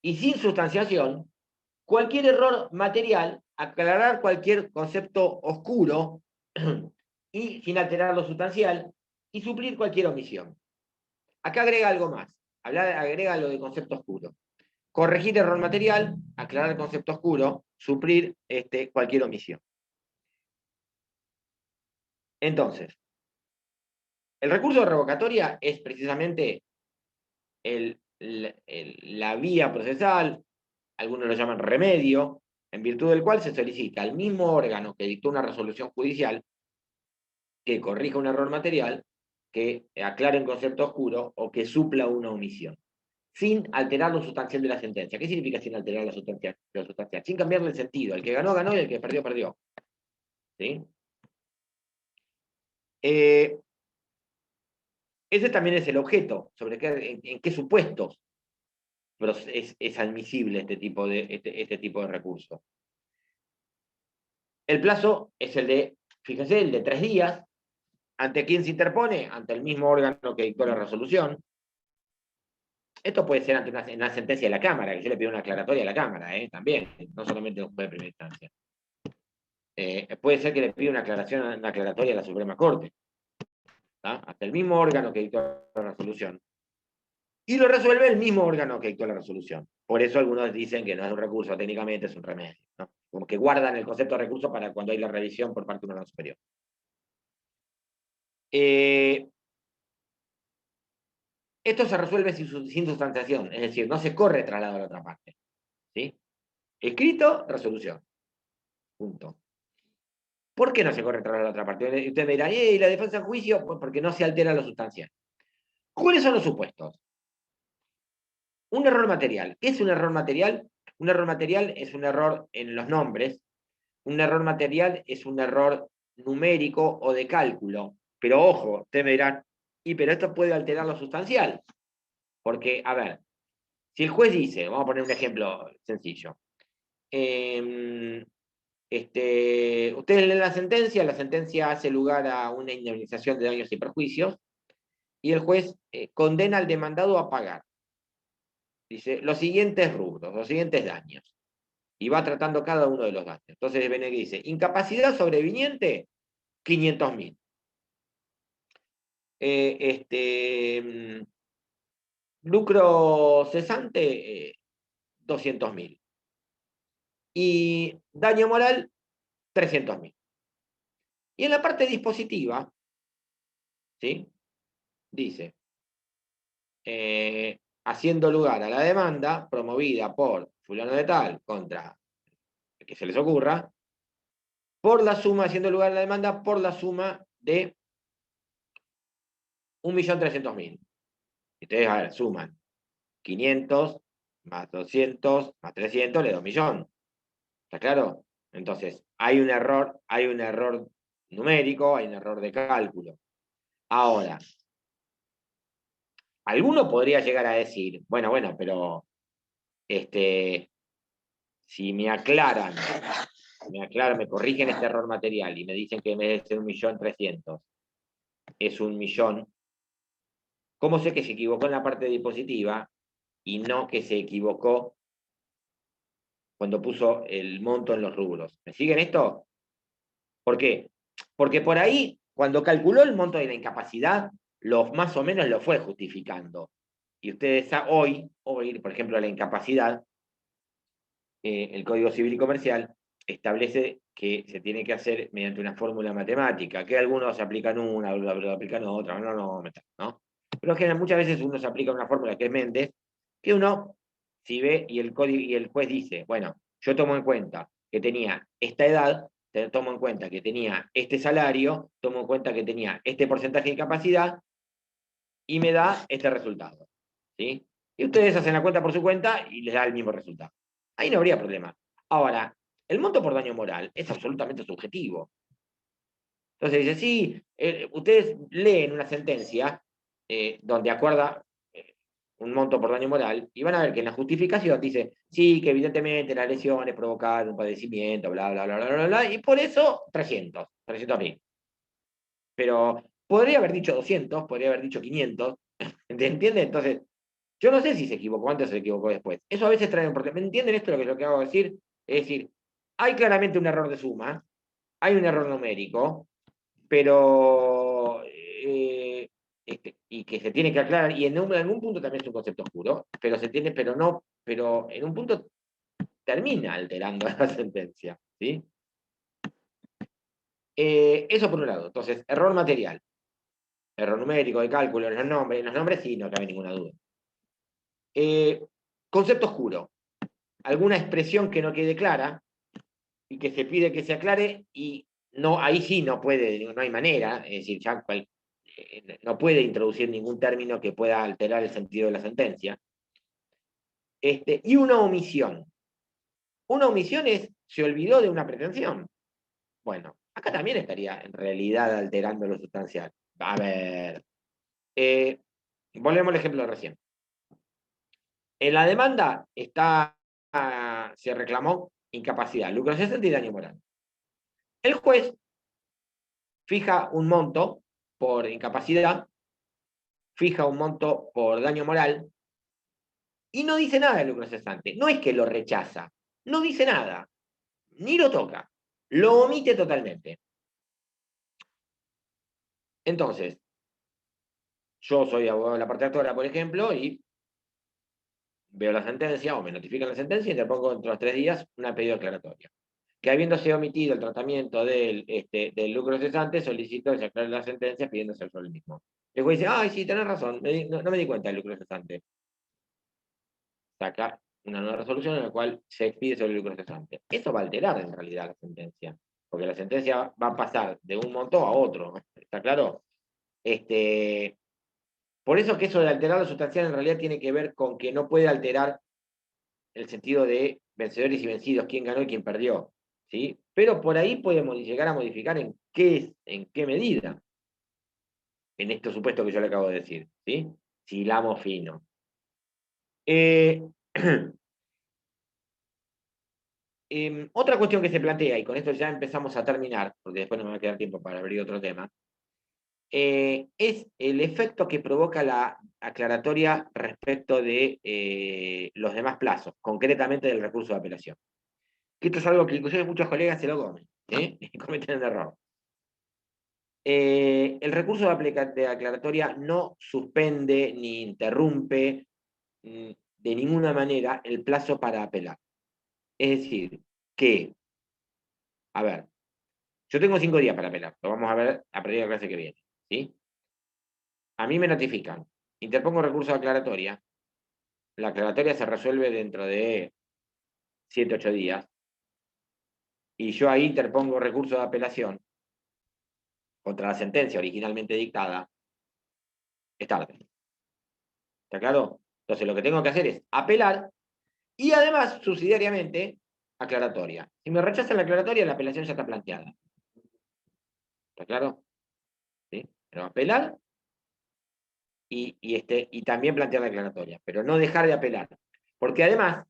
y sin sustanciación, cualquier error material, aclarar cualquier concepto oscuro y sin alterar lo sustancial, y suplir cualquier omisión. Acá agrega algo más, agrega lo de concepto oscuro. Corregir error material, aclarar el concepto oscuro, suplir cualquier omisión. Entonces, el recurso de revocatoria es precisamente la vía procesal, algunos lo llaman remedio, en virtud del cual se solicita al mismo órgano que dictó una resolución judicial que corrija un error material, que aclare un concepto oscuro o que supla una omisión, sin alterar lo sustancial de la sentencia. ¿Qué significa sin alterar la sustancial? Sin cambiarle el sentido. El que ganó, ganó, y el que perdió, perdió. ¿Sí? Ese también es el objeto, sobre en qué supuestos es admisible este tipo de recurso. El plazo es fíjense, el de 3 días. ¿Ante quién se interpone? Ante el mismo órgano que dictó la resolución. Esto puede ser ante una sentencia de la Cámara, que yo le pido una aclaratoria a la Cámara, también, no solamente un juez de primera instancia. Puede ser que le pida una aclaratoria a la Suprema Corte, hasta el mismo órgano que dictó la resolución. Y lo resuelve el mismo órgano que dictó la resolución. Por eso algunos dicen que no es un recurso, técnicamente es un remedio, ¿no? Como que guardan el concepto de recurso para cuando hay la revisión por parte de un órgano superior. Esto se resuelve sin sustanciación, es decir, no se corre traslado a la otra parte. ¿Sí? Escrito, resolución. Punto. ¿Por qué no se corre traslado a la otra parte? Usted me dirá, ¿y la defensa en juicio? Pues porque no se altera lo sustancial. ¿Cuáles son los supuestos? Un error material. ¿Qué es un error material? Un error material es un error en los nombres. Un error material es un error numérico o de cálculo. Pero ojo, ustedes me dirán, pero esto puede alterar lo sustancial. Porque, a ver, si el juez dice, vamos a poner un ejemplo sencillo. Ustedes leen la sentencia hace lugar a una indemnización de daños y perjuicios, y el juez condena al demandado a pagar. Dice, los siguientes rubros, los siguientes daños. Y va tratando cada uno de los daños. Entonces viene y dice, incapacidad sobreviniente, 500.000. Lucro cesante, 200.000. Y daño moral, 300.000. Y en la parte dispositiva, ¿sí? Dice, haciendo lugar a la demanda promovida por fulano de tal contra el que se les ocurra, por la suma, haciendo lugar a la demanda por la suma de 1.300.000. Ustedes, a ver, suman 500 más 200 más 300 le da 1.000.000. ¿Está claro? Entonces, hay un error numérico, hay un error de cálculo. Ahora, alguno podría llegar a decir, bueno, pero si me aclaran, me corrigen este error material y me dicen que en vez de ser 1.300.000 es 1.000.000, ¿cómo sé que se equivocó en la parte dispositiva y no que se equivocó cuando puso el monto en los rubros? ¿Me siguen esto? ¿Por qué? Porque por ahí, cuando calculó el monto de la incapacidad, más o menos lo fue justificando. Y ustedes hoy, por ejemplo, la incapacidad, el Código Civil y Comercial establece que se tiene que hacer mediante una fórmula matemática, que algunos aplican una, otros aplican otra, ¿no? Pero muchas veces uno se aplica una fórmula que es Méndez, que uno, si ve y el juez dice, bueno, yo tomo en cuenta que tenía esta edad, tomo en cuenta que tenía este salario, tomo en cuenta que tenía este porcentaje de incapacidad, y me da este resultado. ¿Sí? Y ustedes hacen la cuenta por su cuenta y les da el mismo resultado. Ahí no habría problema. Ahora, el monto por daño moral es absolutamente subjetivo. Entonces dice, sí, ustedes leen una sentencia donde acuerda un monto por daño moral y van a ver que en la justificación dice, sí, que evidentemente las lesiones provocaron un padecimiento, bla, bla, bla, bla, bla, bla, y por eso 300.000. Pero podría haber dicho 200, podría haber dicho 500, ¿entienden? Entonces, yo no sé si se equivocó antes o se equivocó después. Eso a veces trae un problema. ¿Me entienden esto lo que hago decir? Es decir, hay claramente un error de suma, hay un error numérico, pero y que se tiene que aclarar, y en algún punto también es un concepto oscuro, pero en un punto termina alterando la sentencia. ¿Sí? Eso por un lado. Entonces, error material, error numérico de cálculo en los nombres sí, no cabe ninguna duda. Concepto oscuro. Alguna expresión que no quede clara y que se pide que se aclare y no, ahí sí no hay manera, es decir, ya no puede introducir ningún término que pueda alterar el sentido de la sentencia. Y una omisión. Una omisión se olvidó de una pretensión. Bueno, acá también estaría en realidad alterando lo sustancial. A ver, volvemos al ejemplo de recién. En la demanda se reclamó incapacidad, lucro cesante y daño moral. El juez fija un monto por incapacidad, fija un monto por daño moral y no dice nada del lucro cesante. No es que lo rechaza, no dice nada, ni lo toca, lo omite totalmente. Entonces, yo soy abogado de la parte actora, por ejemplo, y veo la sentencia o me notifican la sentencia y interpongo dentro de los 3 días una pedido aclaratoria. Que habiéndose omitido el tratamiento del lucro cesante, solicito que se aclare la sentencia pidiéndose sobre el mismo. El juez dice, ay, sí, tenés razón, no me di cuenta del lucro cesante. Saca una nueva resolución en la cual se expide sobre el lucro cesante. Eso va a alterar en realidad la sentencia, porque la sentencia va a pasar de un monto a otro, ¿está claro? Por eso que eso de alterar lo sustancial en realidad tiene que ver con que no puede alterar el sentido de vencedores y vencidos, quién ganó y quién perdió, ¿sí? Pero por ahí podemos llegar a modificar en qué medida, en este supuesto que yo le acabo de decir, ¿sí? Si hilamos fino. Otra cuestión que se plantea, y con esto ya empezamos a terminar, porque después no me va a quedar tiempo para abrir otro tema, es el efecto que provoca la aclaratoria respecto de los demás plazos, concretamente del recurso de apelación. Que esto es algo que inclusive muchos colegas se lo comen, y cometen el error. El recurso de aclaratoria no suspende ni interrumpe de ninguna manera el plazo para apelar. Es decir, que, a ver, yo tengo 5 días para apelar, lo vamos a ver a partir de la clase que viene, ¿sí? A mí me notifican, interpongo recurso de aclaratoria, la aclaratoria se resuelve dentro de 7, 8 días, y yo ahí interpongo recurso de apelación contra la sentencia originalmente dictada, es tarde. ¿Está claro? Entonces lo que tengo que hacer es apelar y además, subsidiariamente, aclaratoria. Si me rechazan la aclaratoria, la apelación ya está planteada. ¿Está claro? ¿Sí? Pero apelar y también plantear la aclaratoria, pero no dejar de apelar. Porque además,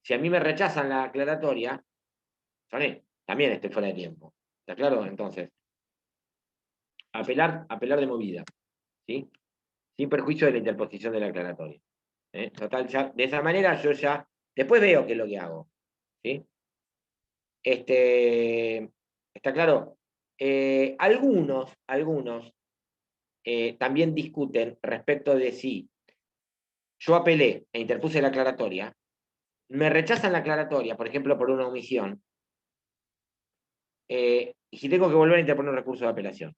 si a mí me rechazan la aclaratoria, también estoy fuera de tiempo. ¿Está claro? Entonces, apelar de movida. ¿Sí? Sin perjuicio de la interposición de la aclaratoria. Total, ya, de esa manera yo ya, después veo qué es lo que hago. ¿Sí? ¿Está claro? Algunos también discuten respecto de si yo apelé e interpuse la aclaratoria, me rechazan la aclaratoria, por ejemplo, por una omisión, y si tengo que volver a interponer un recurso de apelación.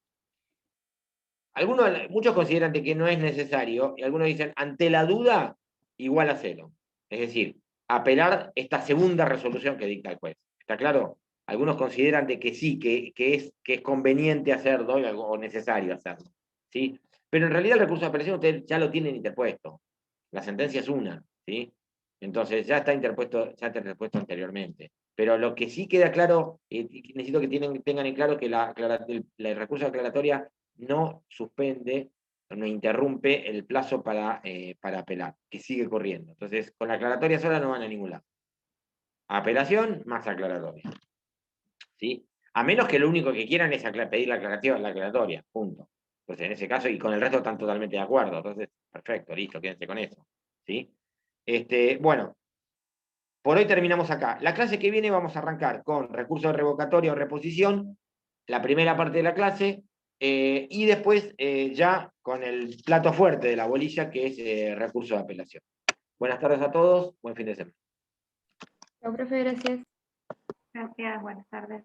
Muchos consideran que no es necesario, y algunos dicen, ante la duda, igual a 0. Es decir, apelar esta segunda resolución que dicta el juez. ¿Está claro? Algunos consideran de que sí, que es conveniente hacerlo o necesario hacerlo. ¿Sí? Pero en realidad el recurso de apelación ustedes ya lo tienen interpuesto. La sentencia es una. ¿Sí? Entonces ya está interpuesto anteriormente. Pero lo que sí queda claro, necesito que tengan en claro que el recurso de aclaratoria no suspende, no interrumpe el plazo para apelar, que sigue corriendo. Entonces, con la aclaratoria sola no van a ningún lado. Apelación más aclaratoria. ¿Sí? A menos que lo único que quieran es pedir la aclaratoria, punto. Entonces, en ese caso, y con el resto están totalmente de acuerdo. Entonces, perfecto, listo, quédense con eso. ¿Sí? Bueno, por hoy terminamos acá. La clase que viene vamos a arrancar con recurso de revocatoria o reposición, la primera parte de la clase, y después ya con el plato fuerte de la bolilla, que es recurso de apelación. Buenas tardes a todos, buen fin de semana. Chao, profe, gracias. Gracias, buenas tardes.